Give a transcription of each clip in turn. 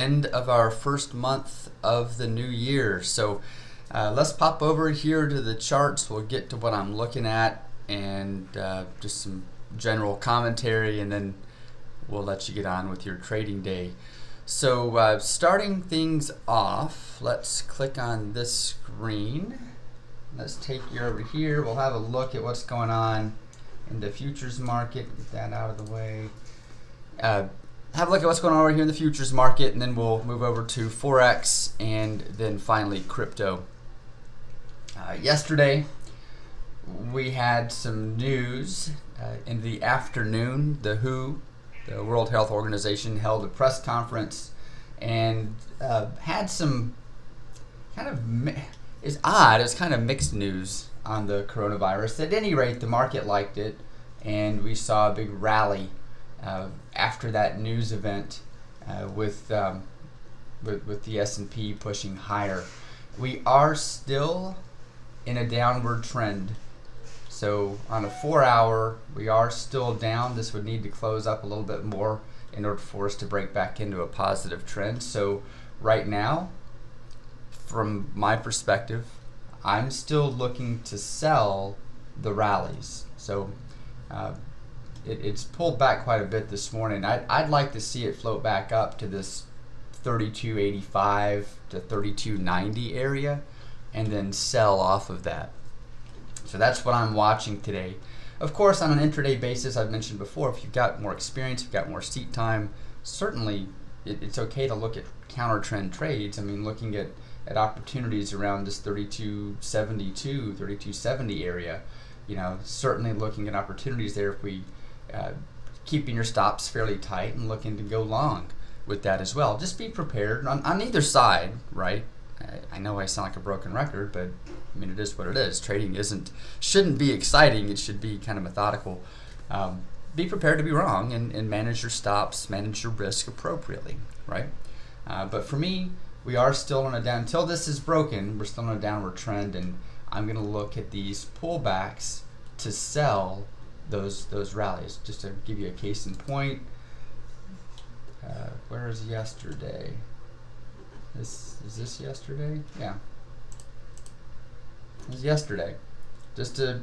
End of our first month of the new year. So let's pop over here to the charts. We'll get to what I'm looking at and just some general commentary, and then we'll let you get on with your trading day. So starting things off, let's click on this screen. Let's take you over here. We'll have a look at what's going on in the futures market. Get that out of the way. Have a look at what's going on over here in the futures market, and then we'll move over to Forex and then finally crypto. Yesterday we had some news in the afternoon. The WHO, the World Health Organization, held a press conference and had some kind of, it's odd, it's kind of mixed news on the coronavirus. At any rate, the market liked it, and we saw a big rally after that news event with the S&P pushing higher. We are still in a downward trend. So on a 4-hour, we are still down. This would need to close up a little bit more in order for us to break back into a positive trend. So right now, from my perspective, I'm still looking to sell the rallies. So it's pulled back quite a bit this morning. I'd like to see it float back up to this 32.85 to 32.90 area and then sell off of that. So that's what I'm watching today. Of course, on an intraday basis, I've mentioned before, if you've got more experience, you've got more seat time, certainly it's okay to look at counter trend trades. I mean, looking at opportunities around this 32.72, 32.70 area, you know, certainly looking at opportunities there if we keeping your stops fairly tight and looking to go long with that as well. Just be prepared on either side, right? I know I sound like a broken record, but I mean, it is what it is. Trading shouldn't be exciting. It should be kind of methodical. Be prepared to be wrong and manage your stops, manage your risk appropriately, right? But for me, we are still on until this is broken, we're still on a downward trend, and I'm going to look at these pullbacks to sell those rallies. Just to give you a case in point, where is yesterday? Is this yesterday? Yeah, it was yesterday. Just to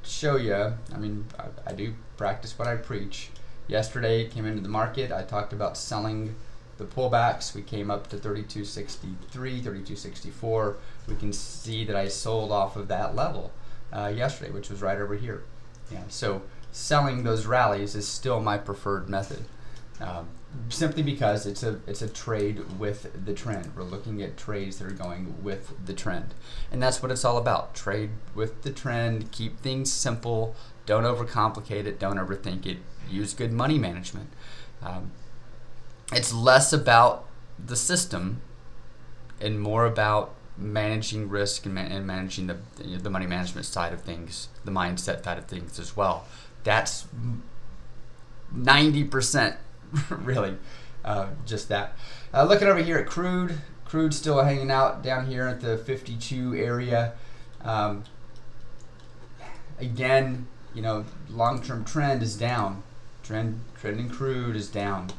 show you, I mean, I do practice what I preach. Yesterday, came into the market. I talked about selling the pullbacks. We came up to 32.63, 32.64. We can see that I sold off of that level yesterday, which was right over here. Yeah, so selling those rallies is still my preferred method, simply because it's a trade with the trend. We're looking at trades that are going with the trend, and that's what it's all about. Trade with the trend. Keep things simple. Don't overcomplicate it. Don't overthink it. Use good money management. It's less about the system and more about managing risk and managing the money management side of things, the mindset side of things as well. That's 90% really just that. Looking over here at crude still hanging out down here at the 52 area. Again, you know, long-term trend is down. Trend in crude is down.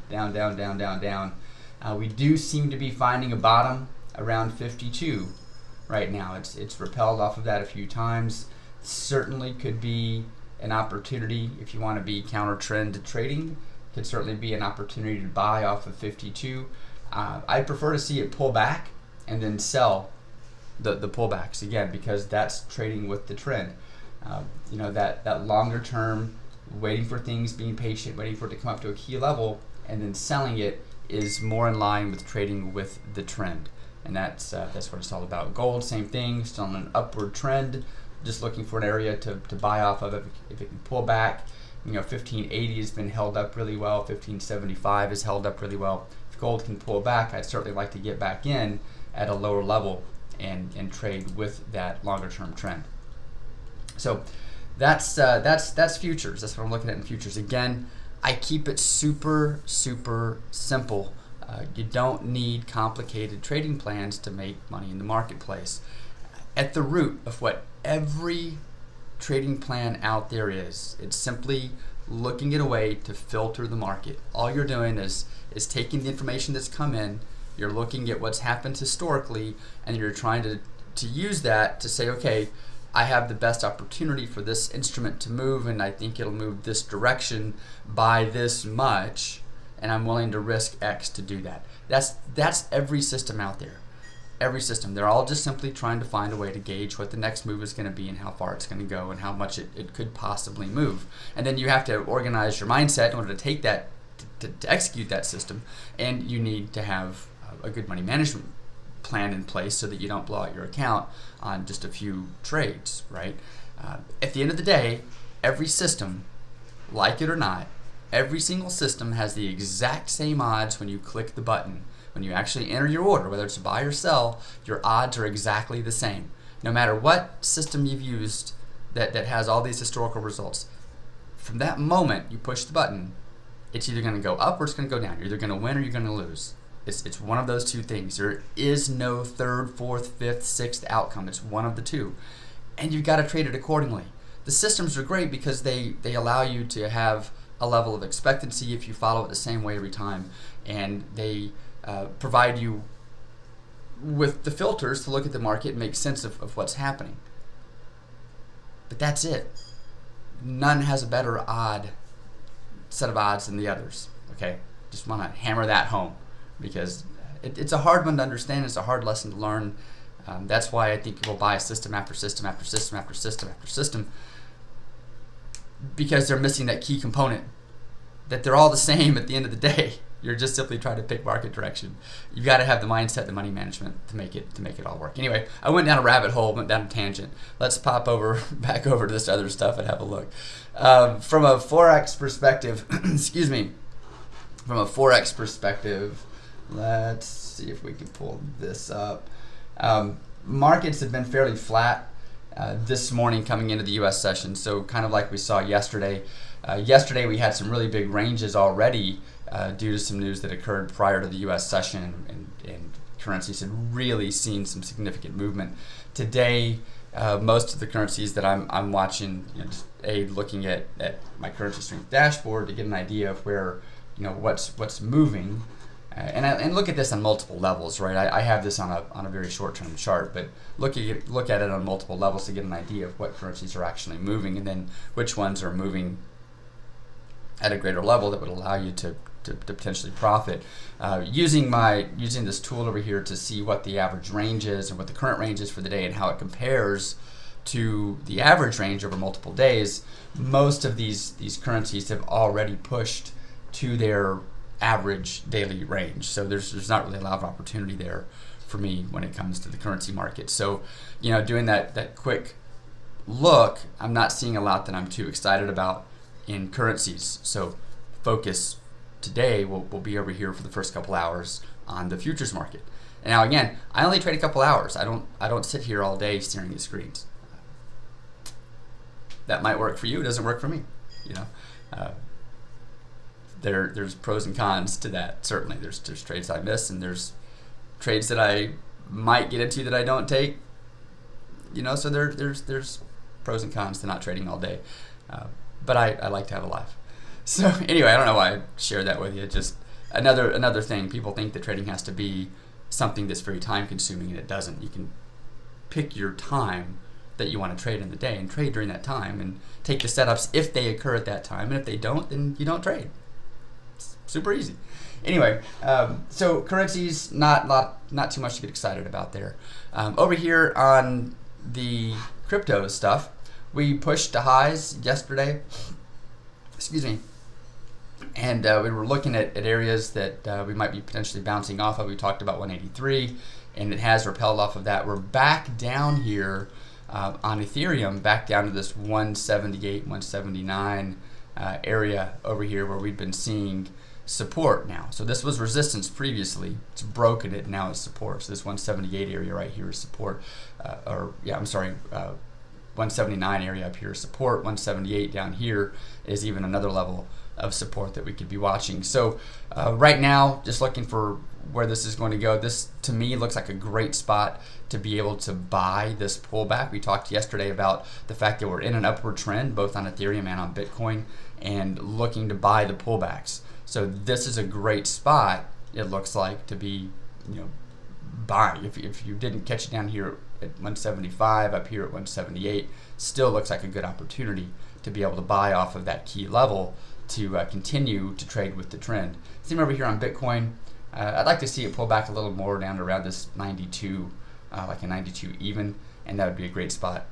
We do seem to be finding a bottom around 52 right now. It's repelled off of that a few times. Certainly could be an opportunity if you want to be counter trend trading. Could certainly be an opportunity to buy off of 52. I prefer to see it pull back and then sell the pullbacks again, because that's trading with the trend. You know, that longer term, waiting for things, being patient, waiting for it to come up to a key level, and then selling it is more in line with trading with the trend. And that's what it's all about. Gold, same thing, still on an upward trend, just looking for an area to buy off of if it can pull back. You know, 1580 has been held up really well, 1575 is held up really well. If gold can pull back, I'd certainly like to get back in at a lower level and trade with that longer term trend. So that's futures. That's what I'm looking at in futures. Again, I keep it super simple. You don't need complicated trading plans to make money in the marketplace. At the root of what every trading plan out there is, it's simply looking at a way to filter the market. All you're doing is taking the information that's come in You're looking at what's happened historically, and you're trying to use that to say, okay, I have the best opportunity for this instrument to move, and I think it'll move this direction by this much, and I'm willing to risk X to do that. That's every system out there. Every system. They're all just simply trying to find a way to gauge what the next move is going to be and how far it's going to go and how much it could possibly move. And then you have to organize your mindset in order to take that, to execute that system, and you need to have a good money management plan in place so that you don't blow out your account on just a few trades, right? At the end of the day, every system, like it or not, every single system has the exact same odds when you click the button. When you actually enter your order, whether it's buy or sell, your odds are exactly the same. No matter what system you've used that has all these historical results, from that moment you push the button, it's either going to go up or it's going to go down. You're either going to win or you're going to lose. It's one of those two things. There is no third, fourth, fifth, sixth outcome. It's one of the two. And you've got to trade it accordingly. The systems are great because they allow you to have a level of expectancy if you follow it the same way every time. And they provide you with the filters to look at the market and make sense of what's happening. But that's it. None has a better set of odds than the others. Okay? Just want to hammer that home, because it's a hard one to understand. It's a hard lesson to learn. That's why I think people buy system after system after system after system after system, because they're missing that key component, that they're all the same at the end of the day. You're just simply trying to pick market direction. You've got to have the mindset, the money management to make it all work. Anyway, I went down a rabbit hole, went down a tangent. Let's pop back over to this other stuff and have a look. From a Forex perspective, excuse me, from a Forex perspective, let's see if we can pull this up. Markets have been fairly flat this morning coming into the U.S. session. So kind of like we saw yesterday. Yesterday we had some really big ranges already due to some news that occurred prior to the U.S. session, and currencies had really seen some significant movement. Today, most of the currencies that I'm watching, just looking at my currency strength dashboard to get an idea of where, what's moving. And look at this on multiple levels, right? I have this on a very short-term chart, but look at it on multiple levels to get an idea of what currencies are actually moving, and then which ones are moving at a greater level that would allow you to potentially profit. Using this tool over here to see what the average range is and what the current range is for the day and how it compares to the average range over multiple days, most of these currencies have already pushed to their average daily range. So there's not really a lot of opportunity there for me when it comes to the currency market. So, doing that quick look, I'm not seeing a lot that I'm too excited about in currencies. So focus today will be over here for the first couple hours on the futures market. And now again, I only trade a couple hours. I don't sit here all day staring at screens. That might work for you. It doesn't work for me. There's pros and cons to that. Certainly, there's trades I miss, and there's trades that I might get into that I don't take. So there's pros and cons to not trading all day. But I like to have a life. So anyway, I don't know why I shared that with you. Just another thing. People think that trading has to be something that's very time consuming, and it doesn't. You can pick your time that you want to trade in the day and trade during that time and take the setups if they occur at that time. And if they don't, then you don't trade. It's super easy. Anyway, so currencies, not too much to get excited about there. Over here on the crypto stuff, we pushed to highs yesterday. Excuse me. And we were looking at areas that we might be potentially bouncing off of. We talked about 183, and it has repelled off of that. We're back down here on Ethereum, back down to this 178, 179 area over here where we've been seeing support now. So this was resistance previously. It's broken it, now it's support. So this 178 area right here is support. 179 area up here is support. 178 down here is even another level of support that we could be watching. So right now, just looking for where this is going to go. This to me looks like a great spot to be able to buy this pullback. We talked yesterday about the fact that we're in an upward trend both on Ethereum and on Bitcoin, and looking to buy the pullbacks. So this is a great spot, it looks like, to be buy. If you didn't catch it down here at 175, up here at 178, still looks like a good opportunity to be able to buy off of that key level to continue to trade with the trend. Same over here on Bitcoin. I'd like to see it pull back a little more down to around this 92, like a 92 even, and that would be a great spot,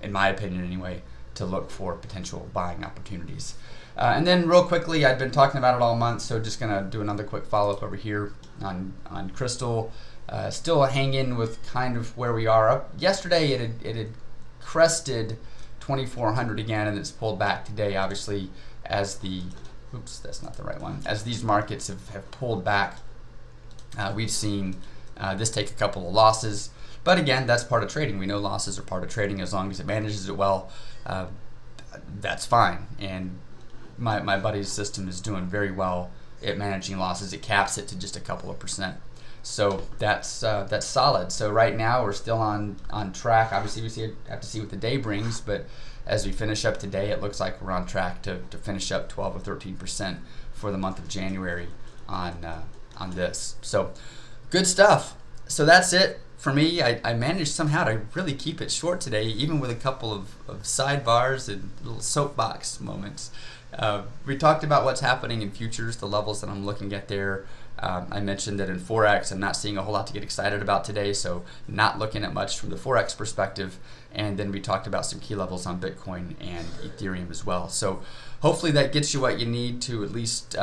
in my opinion anyway, to look for potential buying opportunities. And then real quickly, I've been talking about it all month, so just going to do another quick follow-up over here on Crystal. Still hanging with kind of where we are. Up yesterday, it had crested 2,400 again, and it's pulled back today, obviously, as the, oops, that's not the right one, as these markets have pulled back. We've seen this take a couple of losses, but again, that's part of trading. We know losses are part of trading. As long as it manages it well, that's fine. And my buddy's system is doing very well at managing losses. It caps it to just a couple of percent. So that's solid. So right now we're still on track. Obviously we have to see what the day brings, but as we finish up today, it looks like we're on track to finish up 12 or 13% for the month of January on this. So good stuff. So that's it for me. I managed somehow to really keep it short today, even with a couple of sidebars and little soapbox moments. We talked about what's happening in futures, the levels that I'm looking at there. I mentioned that in Forex, I'm not seeing a whole lot to get excited about today, so not looking at much from the Forex perspective. And then we talked about some key levels on Bitcoin and Ethereum as well. So hopefully that gets you what you need to at least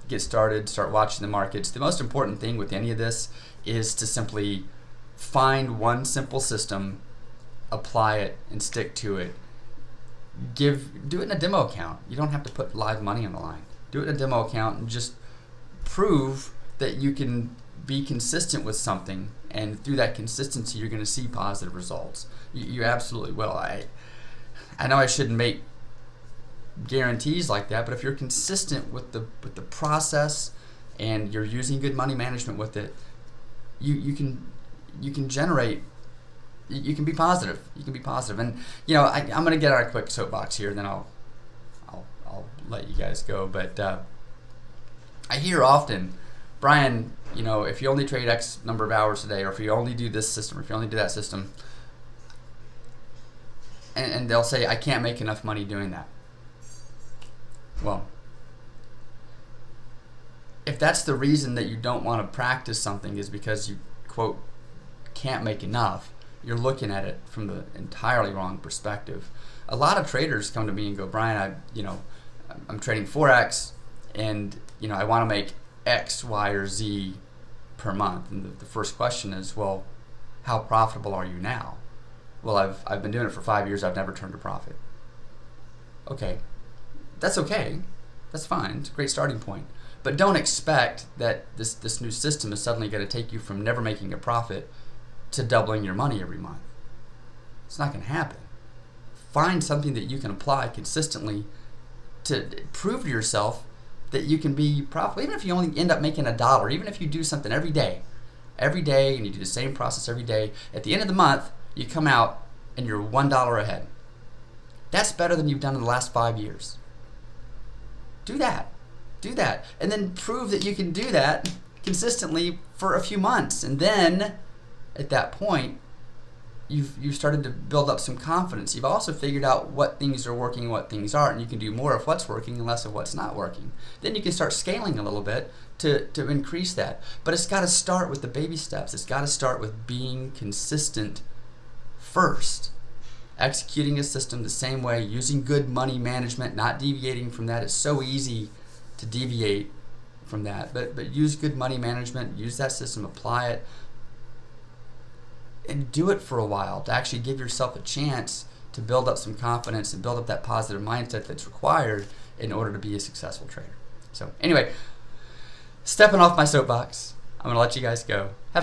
get started, start watching the markets. The most important thing with any of this is to simply find one simple system, apply it, and stick to it. Do it in a demo account. You don't have to put live money on the line. Do it in a demo account and just prove that you can be consistent with something, and through that consistency you're going to see positive results. You absolutely will. I know I shouldn't make guarantees like that, but if you're consistent with the process and you're using good money management with it, you can generate. You can be positive. You can be positive. And I'm going to get on a quick soapbox here, then I'll let you guys go. But I hear often, Brian, if you only trade X number of hours a day, or if you only do this system, or if you only do that system, and they'll say, I can't make enough money doing that. Well, if that's the reason that you don't want to practice something is because you, quote, can't make enough, you're looking at it from the entirely wrong perspective. A lot of traders come to me and go, Brian, I'm trading Forex, and I want to make X, Y, or Z per month. And the first question is, well, how profitable are you now? Well, I've been doing it for 5 years. I've never turned a profit. Okay, that's okay. That's fine. It's a great starting point. But don't expect that this new system is suddenly going to take you from never making a profit to doubling your money every month. It's not going to happen. Find something that you can apply consistently to prove to yourself that you can be profitable. Even if you only end up making $1, even if you do something every day, and you do the same process every day, at the end of the month, you come out and you're $1 ahead. That's better than you've done in the last 5 years. Do that. And then prove that you can do that consistently for a few months. And then at that point, you've started to build up some confidence. You've also figured out what things are working and what things aren't, and you can do more of what's working and less of what's not working. Then you can start scaling a little bit to increase that. But it's got to start with the baby steps. It's got to start with being consistent first. Executing a system the same way, using good money management, not deviating from that. It's so easy to deviate from that. But use good money management, use that system, apply it, and do it for a while to actually give yourself a chance to build up some confidence and build up that positive mindset that's required in order to be a successful trader. So anyway, stepping off my soapbox, I'm going to let you guys go. Have